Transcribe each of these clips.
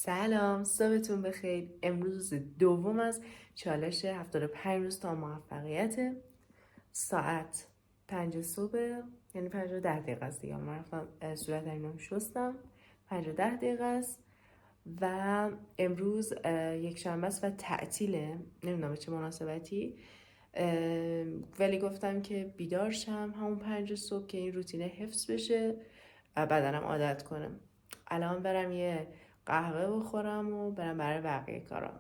سلام، صبحتون بخیر. امروز روز دوم از چالش 75 روز تا موفقیت. ساعت 5 صبح، یعنی 5 و 10 دقیقه است دیگه. من رفتم صورت عینم شستم. 5 و 10 دقیقه است و امروز یک شنبه است و تعطیله. نمیدونم چه مناسبتی، ولی گفتم که بیدار شم همون 5 صبح که این روتینه حفظ بشه و بدنم عادت کنم. الان برم یه قهوه بخورم و برم برای بقیه کارام.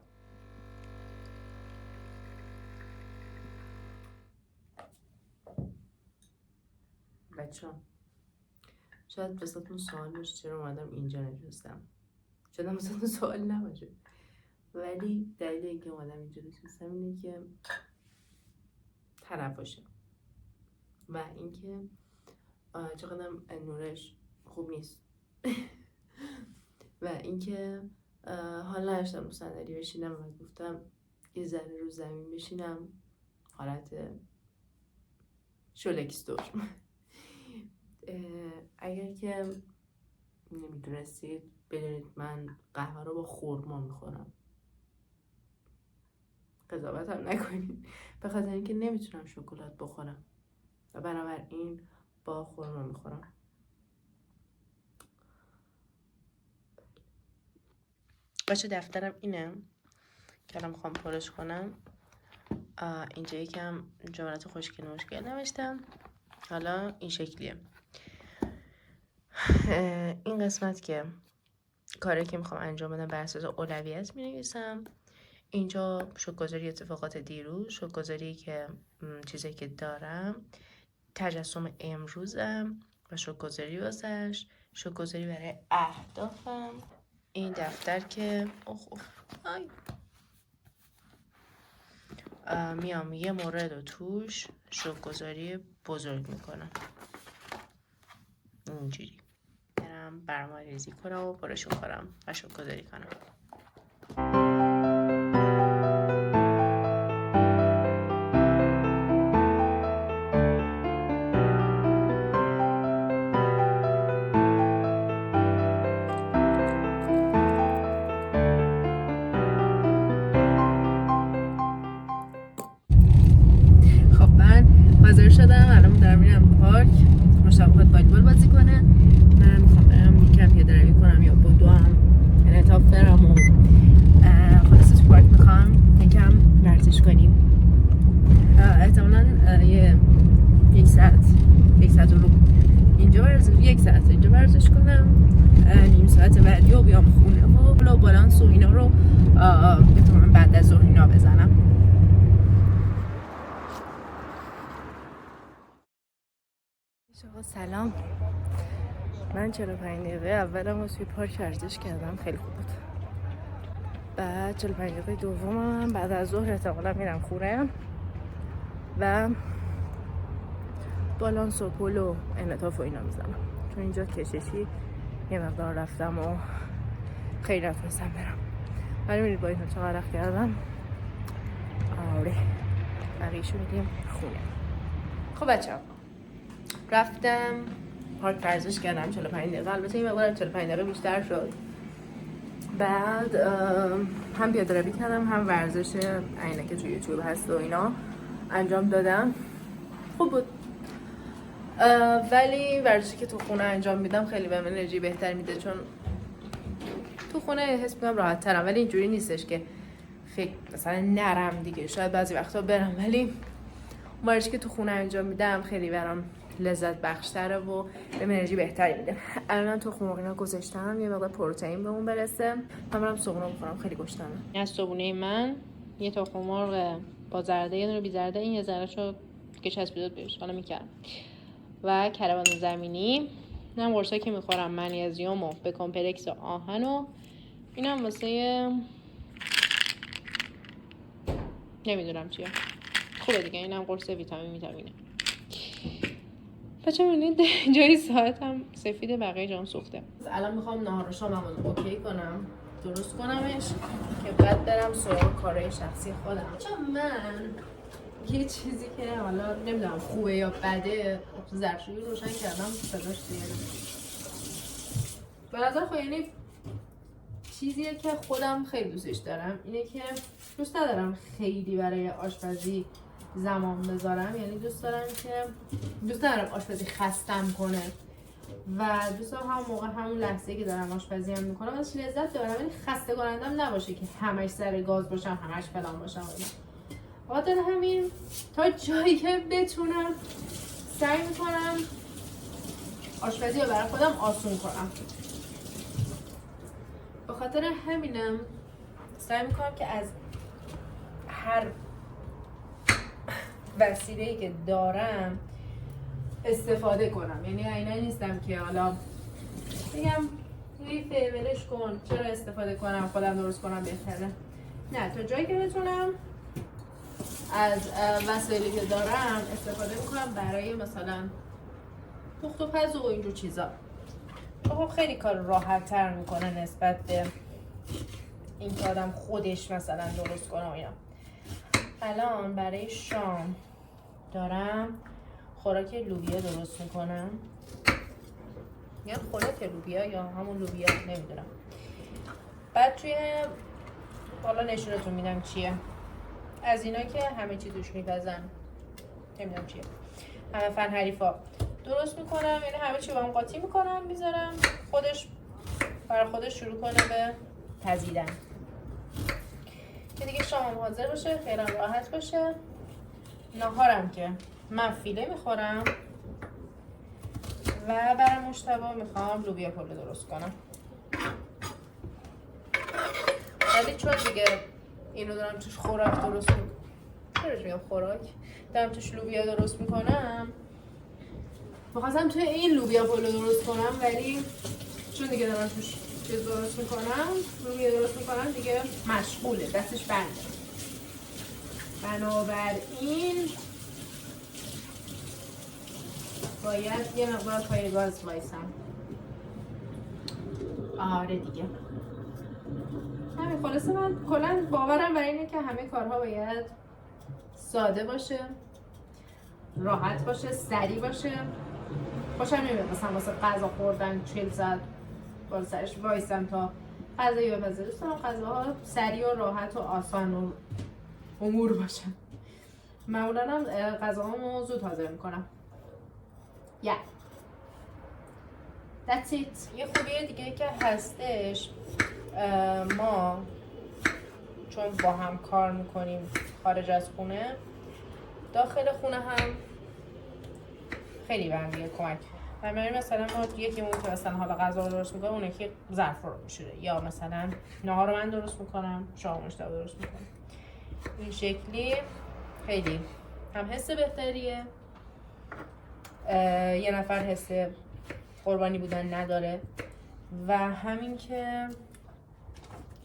بچه‌ها شاید واسهتون سوال باشه چرا اومدم اینجا نشستم. شاید واسهتون سوال نباشه، ولی دلیل اینکه اومدم اینجا نشستم اینه که تنفسه و اینکه چقدر نورش خوب نیست و اینکه حال نداشتم رو صندلی بشینم و گفتم یه ذره رو زمین بشینم، حالت شلکستور. اگر که نمیدونستید بدونید من قهوه رو با خورما میخورم. قضاوت هم نکنید، به خاطر اینکه نمیتونم شکلات بخورم و بنابراین با خورما میخورم. باشه، دفترم اینه که الان میخوام پرش کنم. اینجا یکم جملات خوشگل مشکل نوشتم. حالا این شکلیه. این قسمت که کاری که میخوام انجام بدم بر اساس اولویت مینویسم. اینجا شکرگزاری اتفاقات دیروز، شکرگزاری که چیزایی که دارم، تجسم امروزم و شکرگزاری واسش، شکرگزاری برای اهدافم. این دفتر که میام یه مورد رو توش شکرگزاری بزرگ میکنم. اینجوری برم برنامه‌ریزی کنم و پرشون کنم و شکرگزاری کنم. خب من حاضر شدم، الان دارم میرم پارک. مشتاق میخواد والیبال بازی کنه. من میخوام برم یکم پیاده‌روی کنم یا بدوم، یعنی انعطاف برم و خلاص تو پارک میخوام یکم ورزش کنیم. احتمالاً یک ساعت رو اینجا ورزش کنم. نیم ساعت بعدی رو بیام خونه و بالانس و اینا رو احتمالاً بعد از ظهر اینا بزنم. سلام، من 45 دقیقه اولم رو توی پارک ورزش کردم، خیلی خوب بود. بعد 45 دقیقه دومم بعد از ظهر احتمالا میرم خونه و بالانس و پل و انعطاف و اینا میزنم، چون اینجا کششی یه مقدار رفتم و خیلی نتونستم برم. ولی میرید با اینها چقدر رفت کردم. آره، بقیه‌شو میدیم خونه. خب بچه‌ها، رفتم پارک ورزش کردم 45 دقیقه. البته این مقدار 45 دقیقه بیشتر شد. بعد هم پیاده‌روی کردم، هم ورزش عینه که توی یوتیوب هست و اینا انجام دادم. خوب بود. ولی ورزشی که تو خونه انجام میدم خیلی بهم انرژی بهتر میده، چون تو خونه حس میکنم راحت ترم. ولی اینجوری نیستش که فکر مثلا نرم دیگه، شاید بعضی وقتا برم، ولی ورزشی که تو خونه انجام میدم خیلی برام لذت بخشتره و به انرژی بهتری میده. الان تو خمرقینا گذاشتم یه مقدار پروتئین بهمون برسه. من برم صبحونه بخورم، خیلی گشتمه. از صبحونه من یه تخم مرغ با زرده، یه دونه بی زرده، این یه ذره‌شو که چسبیداد بهش حالا میکردم، و کروان زمینی. اینم قرصایی که میخورم، منیزیم و به کمپلکس آهن و اینم واسه نمیدونم چیه، خوبه دیگه. اینم قرص ویتامینه. بچه می‌بینید جای ساعتم سفید، بقیه جام سوخته. الان میخوام نهار و شامم رو اوکی کنم، درست کنمش که بعد برم سراغ کارهای شخصی خودم. چون من یه چیزی که حالا نمیدونم خوبه یا بده، ظرفشویی روشن کردم صداش زیاده. به نظر خود یعنی چیزیه که خودم خیلی دوستش دارم اینه که دوست ندارم خیلی برای آشپزی زمان بذارم، یعنی دوست ندارم آشپزی خستم کنه و دوست دارم همون موقع همون لحظه که دارم آشپزی هم میکنم ازش لذت ببرم، ولی خسته کنندم نباشه که همش سر گاز باشم، همش فلان باشم. خاطر همین تا جایی که بتونم سعی میکنم آشپزی رو برای خودم آسون کنم. به خاطر همینم سعی میکنم که از هر وسیله‌ای که دارم استفاده کنم. یعنی عیناً نیستم که حالا بگم توی ولش کن، چرا استفاده کنم، خودم درست کنم بهتره. نه، تا جایی که بتونم از وسایلی که دارم استفاده میکنم برای مثلا پخت و پز و اینجور چیزا. خب خیلی کار راحت تر میکنه نسبت به این که آدم خودش مثلا درست کنه و اینا. الان برای شام دارم خوراک لوبیا درست میکنم، یا خوراک لوبیا یا همون لوبیا نمیدونم. بعد توی بالا نشونتون میدم چیه، از اینا که همه چی توش میپزن، نمیدونم چیه، همه فن حریفا درست میکنم. یعنی همه چی با هم قاطی میکنم میذارم برای خودش شروع کنه به پزیدن که دیگه شامم حاضر باشه، خیلی راحت باشه. ناهارم که من فیله میخورم و برای مشتبه میخوام لوبیا پلو درست کنم، ولی چون دیگه اینو دارم توش خوراک درست میکنم، چرا میگم خوراک، دارم توش لوبیا درست میکنم، میخواستم توی این لوبیا پلو درست کنم، ولی چون دیگه دارم توش چیز درست میکنم، لوبیا درست میکنم، دیگه مشغوله، دستش بنده. بنابراین باید یه مقدار پای گاز وایسم. آره دیگه همین. خلاصه من کلا باورم بر اینه که همه کارها باید ساده باشه، راحت باشه، سریع باشه. خوشم نمیاد مثلا واسه غذا خوردن 40 ساعت بالا سرش وایسم تا غذایی بپزه. دوست دارم غذاها سریع و راحت و آسان و امور باشن. معمولا هم غذاهامو زود حاضر میکنم. That's it. یه خوبیه دیگه که هستش، ما چون با هم کار میکنیم خارج از خونه، داخل خونه هم خیلی به هم دیگه کمک. مثلا ما یکیمون که مثلا حالا غذا رو درست میکنه، اون یکی ظرف رو میشوره، یا مثلا نهار رو من درست میکنم، شام مشتبه درست میکنم. این شکلی خیلی هم حس بهتریه، یه نفر حس قربانی بودن نداره و همین که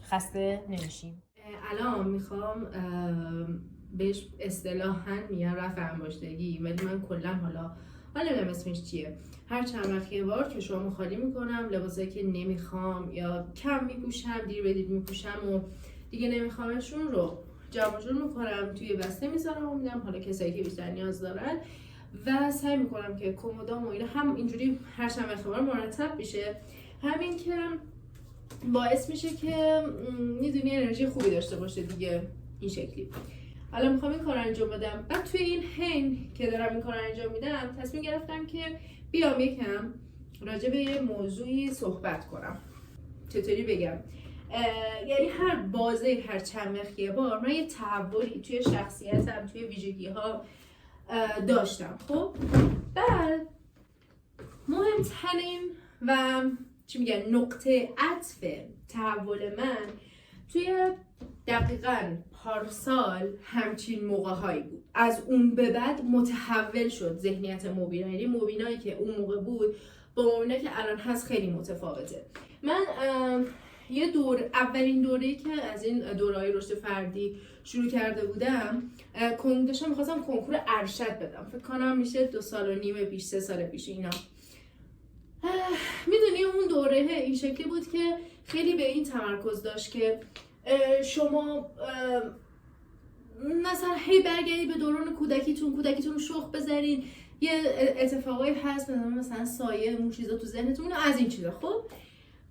خسته نمیشیم. الان میخوام بهش اصطلاحاً میگن رفع انباشتگی، ولی من کلا حالا نمیدونم اسمش چیه، هر چند وقت یه بار که شامو خالی میکنم، لباسایی که نمیخوام یا کم میپوشم، دیر به دیر میپوشم و دیگه نمیخوامشون رو جمع جور میکنم، توی بسته میذارم و میدم حالا کسایی که بیشتر نیاز دارن و سعی میکنم که کمدام و اینا هم اینجوری هر چند وقت بار مرتب بشه. همین که باعث میشه که میدونی انرژی خوبی داشته باشه دیگه. این شکلی الان میخوام این کار انجام بدم. بعد توی این حین که دارم این کار انجام میدم تصمیم گرفتم که بیام یکم راجع به یه موضوعی صحبت کنم. چطوری بگم، یعنی هر بازه هر چند وقت یه بار من یه تحولی توی شخصیتم، توی ویژگی ها داشتم. خب بعد مهمترین و چی میگن نقطه عطف تحول من توی دقیقاً پارسال همچین موقع هایی بود. از اون به بعد متحول شد ذهنیت مبینا، یعنی مبینایی که اون موقع بود با مبینایی که الان هست خیلی متفاوته. من اولین دوره‌ای که از این دوره‌های رشد فردی شروع کرده بودم، داشتم می‌خواستم کنکور ارشد بدم. فکر کنم میشه 2.5 سال پیش، 3 سال پیش اینا. میدونی اون دوره این شکلی بود که خیلی به این تمرکز داشت که شما مثلا هی برگردید به دوران کودکیتون رو شخ بذارین، یه اتفاقایی هست مثلا سایه اون چیزا تو ذهنتون، از این چیزا. خب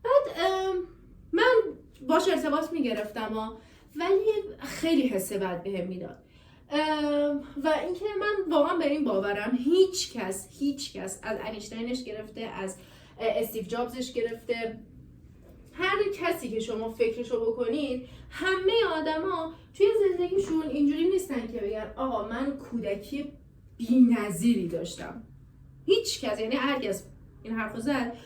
بعد من باش ارتباط میگرفتم ولی خیلی حس بد بهم میداد. و اینکه من واقعا به این باورم هیچ کس از اینشتینش گرفته، از استیو جابزش گرفته، هر کسی که شما فکرشو بکنید، همه آدما توی زندگیشون اینجوری نیستن که بگن آقا من کودکی بی‌نظیری داشتم. هیچ کس، یعنی هر کس این حرفو زد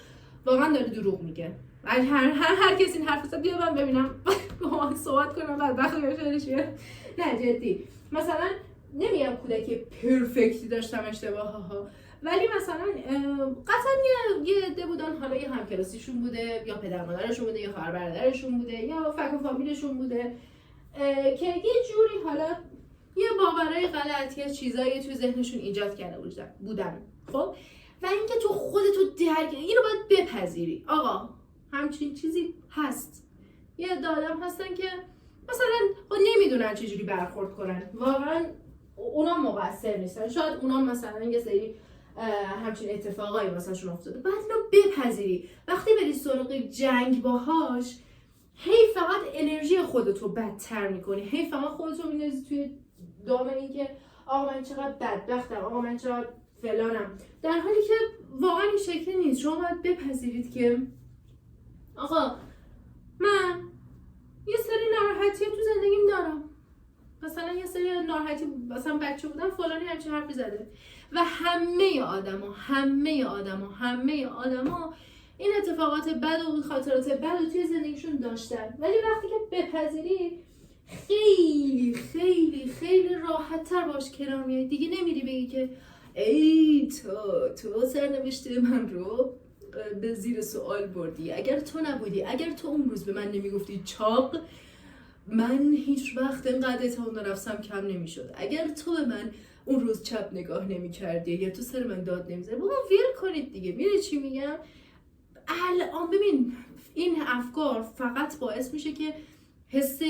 واقعا داره دروغ میگه. هر کس این حرفو زد بیا من ببینم با من صحبت کنم بعد وقتی بشه. نه جدی، مثلا نمیگم کودکی پرفکتی داشتم اشتباهها، ولی مثلا قطعا یه عده بودن، حالا یه همکلاسیشون بوده یا پدر مادرشون بوده یا خواهر برادرشون بوده یا فک و فامیلشون بوده که یه جوری حالا یه باورای غلط یا چیزایی توی ذهنشون ایجاد کرده بودن. خب و اینکه تو خودتو اینو باید بپذیری. آقا همچین چیزی هست. یه عده آدم هستن که مثلا نمیدونن چجوری برخورد کنن، واقعا اونا مقصر نیستن، شاید اونا مثلا یه سری همچین اتفاقایی واسهشون افتاده. بعد اینو بپذیری. وقتی بری سراغ جنگ باهاش، هی فقط انرژی خودتو بدتر میکنی، هی فقط خودتو میندازی توی دام این که آقا من چقدر بدبختم، آقا من چقدر فلانم، در حالی که واقعا این شکلی نیست. شما باید بپذیرید که آقا من یه سری ناراحتی تو زندگیم دارم، مثلا یه سری ناراحتی، مثلا بچه بودم فلانی همچین حرفی زده و همه آدما این اتفاقات بد و خاطرات بد رو توی زندگیشون داشتن، ولی وقتی که بپذیری خیلی خیلی خیلی راحت تر باش کنار میای. دیگه نمیری بگی که ای تو سرنوشت من رو به زیر سوال بردی، اگر تو نبودی، اگر تو اون روز به من نمیگفتی چاق، من هیچ وقت اینقدر اعتماد به نفسم کم نمیشد، اگر تو به من اون روز چپ نگاه نمی‌کردی یا تو سر من داد نمی‌زدی. بابا ویل کنید دیگه. میره چی میگم؟ الان ببین این افکار فقط باعث میشه که حس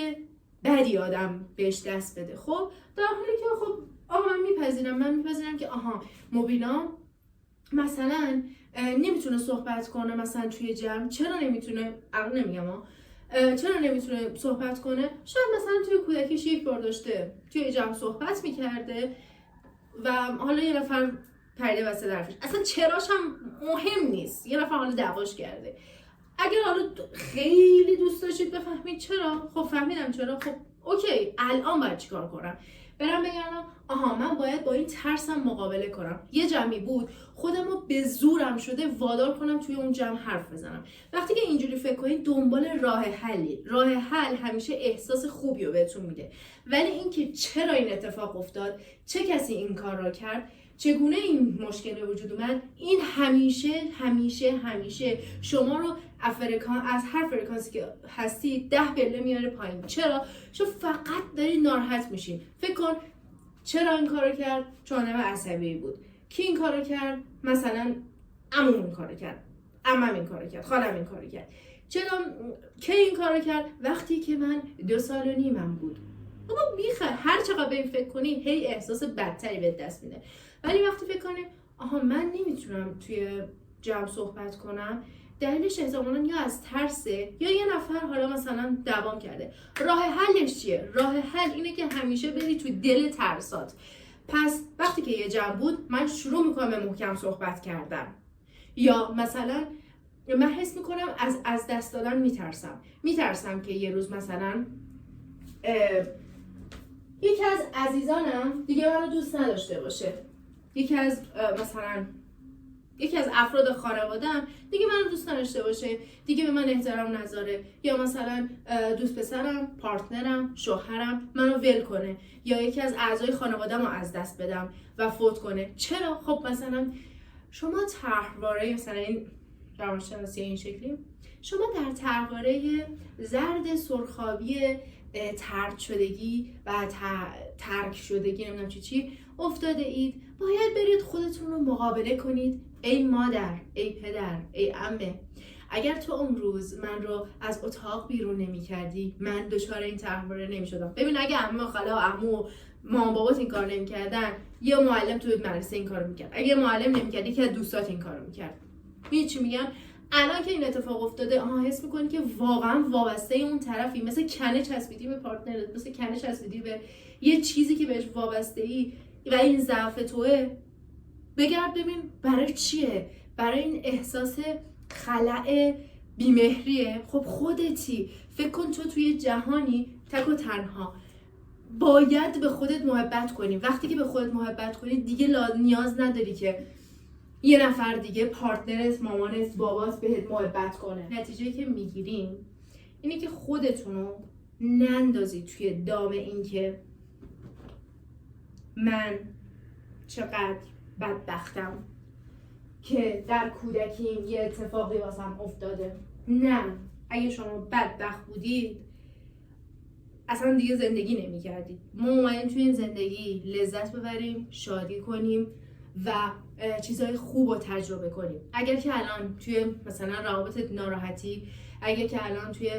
بدی آدم بهش دست بده. خب در حالی که خب آقا من میپذیرم که آها مبینا مثلا نمیتونه صحبت کنه مثلا توی جمع. چرا نمیتونه؟ الان نمیگم چرا نمیتونه صحبت کنه؟ شاید مثلا توی کودکیش یک بار داشته توی جمع صحبت میکرده و حالا یه نفر پریده وسط حرفش، اصلا چراش هم مهم نیست، یه نفر حالا دعواش کرده. اگر حالا خیلی دوست داشتید بفهمید چرا، خب فهمیدم چرا، خب اوکی الان باید چیکار کنم؟ برم بگم آها من باید با این ترسم مقابله کنم. یه جمعی بود خودمو به زورم شده وادار کنم توی اون جمع حرف بزنم. وقتی که اینجوری فکر کنید دنبال راه حل همیشه احساس خوبی رو بهتون میده، ولی اینکه چرا این اتفاق افتاد، چه کسی این کار را کرد، چگونه این مشکل به وجود اومد، این همیشه شما رو از هر فرکانسی که هستی 10 پله میاره پایین. چرا؟ چون فقط داری ناراحت میشین. فکر کن چرا این کارو کرد؟ چون آدم عصبی بود. کی این کارو کرد؟ مثلا عموم این کارو کرد، عمم این کارو کرد، خالم این کارو کرد. چرا؟ کی این کارو کرد؟ وقتی که من 2.5 سالم بود. بابا هر چقدر به این فکر کنی هی احساس بدتری به دست میده. ولی وقتی فکر کنی آها من نمیتونم توی جمع صحبت کنم، دلیلش احتمالاً یا از ترسه یا یه نفر حالا مثلا دوام کرده. راه حلش چیه؟ راه حل اینه که همیشه بری توی دل ترسات. پس وقتی که یه جمع بود من شروع میکنم به محکم صحبت کردن، یا مثلا من حس میکنم از دست دادن میترسم که یه روز مثلا یکی از عزیزانم دیگه منو دوست نداشته باشه، یکی از افراد خانواده‌ام دیگه منو دوست نداشته باشه، دیگه به من احترام نذاره، یا مثلا دوست پسرم، پارتنرم، شوهرم منو ول کنه، یا یکی از اعضای خانواده‌مو از دست بدم و فوت کنه. چرا؟ خب مثلا شما طرحواره مثلا این روانشناسی این شکلی، شما در طرحواره زرد سرخابی طرد شدگی و ترک شدگی نمیدونم چی افتاده اید. باید برید خودتون رو مقابله کنید. ای مادر، ای پدر، ای عمه، اگر تو اون روز من رو از اتاق بیرون نمی کردی من دچار این طرحواره نمی شدم. ببین اگه عمه و خاله و عمو مامان بابات این کار نمی کردن، یه معلم تو مدرسه این کارو میکرد، اگه معلم نمی کرد یکی از دوستات این کارو میکرد. میدونی چی میگم؟ الان که این اتفاق افتاده حس میکنی که واقعا وابسته اون طرفی، مثل کنه چسبیدی به پارتنرت، مثل کنه چسبیدی به یه چیزی که بهش وابسته ای و این ضعف توئه، بگرد ببین برای چیه. برای این احساس خلأ بیمهریه. خب خودتی. فکر کن تو توی جهانی تک و تنها باید به خودت محبت کنی. وقتی که به خودت محبت کنی دیگه نیاز نداری که یه نفر دیگه، پارتنرت، مامانت، بابات بهت محبت کنه. نتیجه‌ای که میگیریم اینه که خودتونو نندازی توی دام این که من چقدر بدبختم که در کودکیم یه اتفاقی واسم افتاده. نه، اگه شما بدبخت بودید اصلا دیگه زندگی نمی کردید. ما اومدیم توی این زندگی لذت ببریم، شادی کنیم و چیزهای خوب رو تجربه کنیم. اگر که الان توی مثلا روابط ناراحتی، اگر که الان توی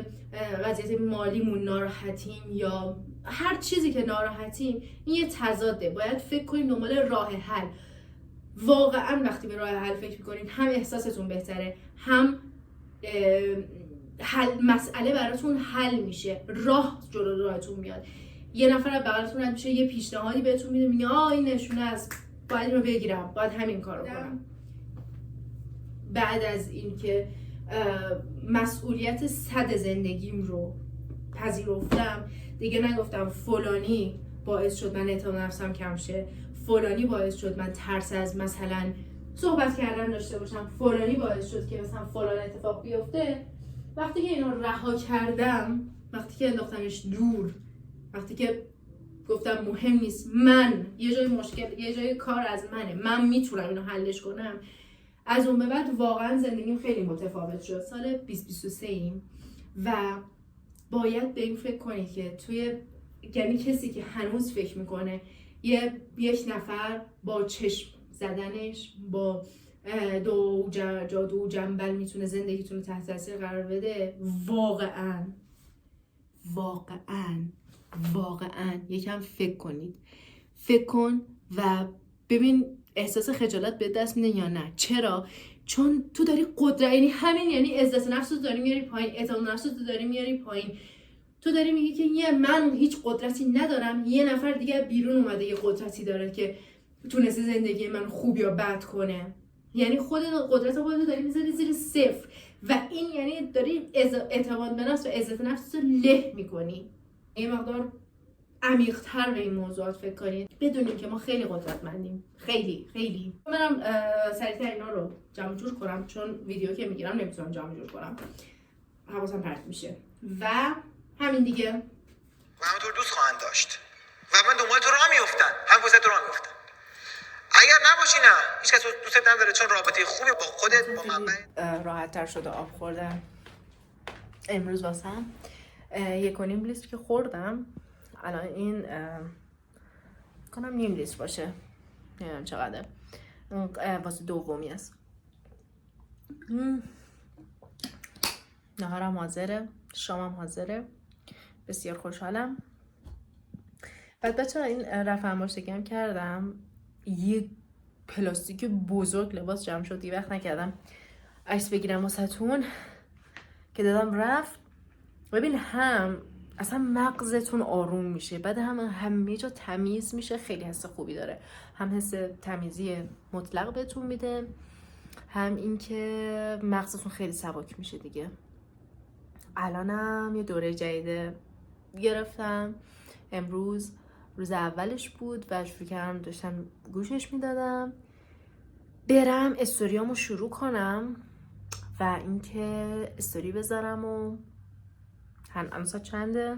وضعیت مالیمون ناراحتیم یا هر چیزی که ناراحتیم، این یه تضاده. باید فکر کنیم دنبال راه حل. واقعا وقتی به راه حل فکر میکنید هم احساستون بهتره، هم مسئله براتون حل میشه، راه جلو راهتون میاد. یه نفر از بغلتون رد میشه، یه پیشنهادی بهتون میده، میگه این نشونه است، باید اینو بگیرم، باید همین کارو کنم. بعد از این که مسئولیت 100 زندگیم رو پذیرفتم، دیگه نگفتم فلانی باعث شد من اعتماد نفسم کم شه، فلانی باعث شد من ترس از مثلا صحبت کردن داشته باشم، فلانی باعث شد که مثلا فلان اتفاق بیفته. وقتی که اینو رها کردم، وقتی که انداختمش دور، وقتی که گفتم مهم نیست، من یه جای مشکل، یه جای کار از منه، من میتونم اینو حلش کنم، از اون به بعد واقعا زندگیم خیلی متفاوت شد. سال 2023 ایم و باید به این فکر کنید که توی، یعنی کسی که هنوز فکر میکنه یک نفر با چشم زدنش، با دو جنبل میتونه زندگیتون رو تحت تاثیر قرار بده، واقعا یکم فکر کنید. فکر کن و ببین احساس خجالت به دست میده یا نه. چرا؟ چون تو داری قدرت، یعنی همین، یعنی عزت نفس رو داری میاری پایین، اعتماد نفس رو داری میاری پایین. تو داری میگی که من هیچ قدرتی ندارم، یه نفر دیگه بیرون اومده یه قدرتی داره که تونسته زندگی من خوب یا بد کنه. یعنی قدرت خودت داری میذاری زیر صفر و این یعنی داری اعتماد به نفس و عزت نفس رو له میکنی. یه مقدار عمیق‌تر به این موضوعات فکر کنید، بدونید که ما خیلی قدرتمندیم، خیلی. منم سریعتر اینا رو جمع جور کنم چون ویدیو که میگیرم نمیتونم جمع جور کنم، حواسم پرت میشه و همین دیگه. و همونطور دوست خواهند داشت و من دنبال تو راه میافتن، هم واسه تو راه میافتن. اگر نباشی نه، هیچ کس دوستت نداره، چون رابطه خوبی با خودت، با منبع. راحت تر شده آب خوردم امروز واسم. 1.5 لیتر که خوردم، الان این کنم نیم لیتر باشه، نمیدونم چقدر، واسه دومی است. نهارم حاضره، شامم حاضره، بسیار خوشحالم. بعد بچه‌ها این رفع انباشتگی‌ام کردم، یه پلاستیک بزرگ لباس جمع شد، یه وقت نکردم عکس بگیرم واسهتون که دادم رفت. ببین هم اصلا مغزتون آروم میشه، بعد همه جا تمیز میشه، خیلی حس خوبی داره، هم حس تمیزی مطلق بهتون میده، هم این که مغزتون خیلی سبک میشه دیگه. الانم یه دوره جدید گرفتم، امروز روز اولش بود و شروع کردم داشتم گوشش میدادم. برم استوریامو شروع کنم و اینکه استوری بذارم و الان ساعت چنده؟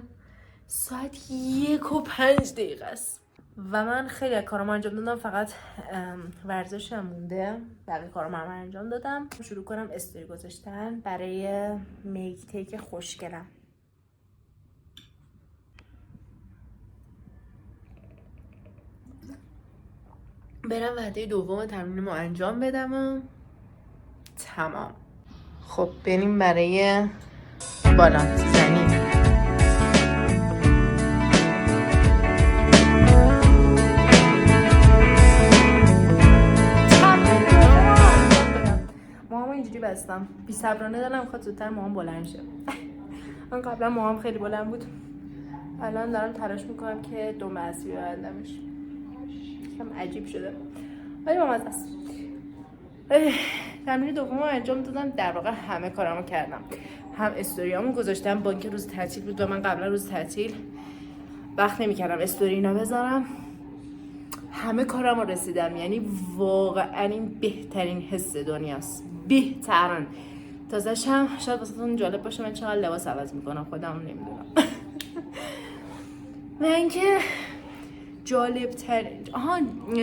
ساعت 1:05 است و من خیلی کارام انجام دادم، فقط ورزشم مونده، بقیه کارام هم انجام دادم. شروع کنم استوری گذاشتن برای میک تیک خوشگلم. برم وعده دوم تمرینمو انجام بدم و تمام. خب بریم برای بالانس زنی. ما اینجوری اینجوری بستم. بی‌صبرانه دلم می‌خواد زودتر موهام بلند شه. من قبلا موهام خیلی بلند بود. الان دارم تلاش میکنم که دم اصلی ببندمش. کم عجیب شده. ولی بامزه است. تمرین دومو انجام دادم. در واقع همه کارامو کردم. هم استوریامو گذاشتم با اینکه روز تعطیل بود و من قبلا روز تعطیل وقت نمی‌کردم استوری اینا بذارم. همه کارامو رسیدم. یعنی واقعا این بهترین حس دنیاست. بهترین. تازه‌ش هم شاید واسهتون جالب باشه من چقدر لباس عوض میکنم خودم نمیدونم. و اینکه جالب تر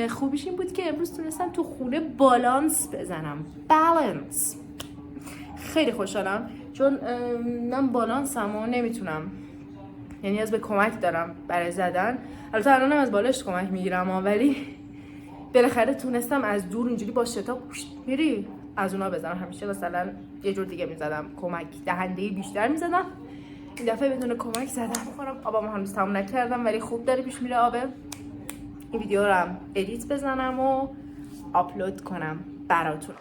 خوبیش این بود که امروز تونستم تو خونه بالانس بزنم. بالانس. خیلی خوشحالم چون من بالانسمو نمیتونم، یعنی از به کمک دارم برای زدن. البته الانم از بالش کمک میگیرم ولی بالاخره تونستم از دور اینجوری با شتاب میری از اونا بزنم. همیشه مثلا یه جور دیگه میزدم، کمک دهنده بیشتر میزدم. این دفعه بدون کمک زدم. میخوام آبم هنوز تموم نکردم ولی خوب داره پیش میره آبه. این ویدیو رو هم ادیت بزنم و آپلود کنم براتون.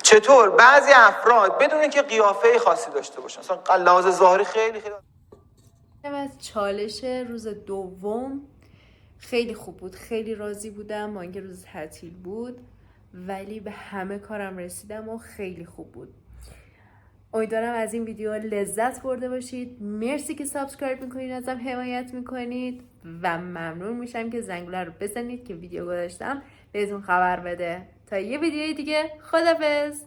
چطور بعضی افراد بدون اینکه قیافه خاصی داشته باشن، مثلا لحاظ ظاهری خیلی از چالش روز دوم خیلی خوب بود. خیلی راضی بودم با اینکه روز تعطیل بود ولی به همه کارم رسیدم و خیلی خوب بود. امیدوارم از این ویدیو لذت برده باشید. مرسی که سابسکرایب میکنید، ازم حمایت میکنید و ممنون میشم که زنگوله رو بزنید که ویدیو گذاشتم بهتون خبر بده. تا یه ویدیوی دیگه، خدافظ.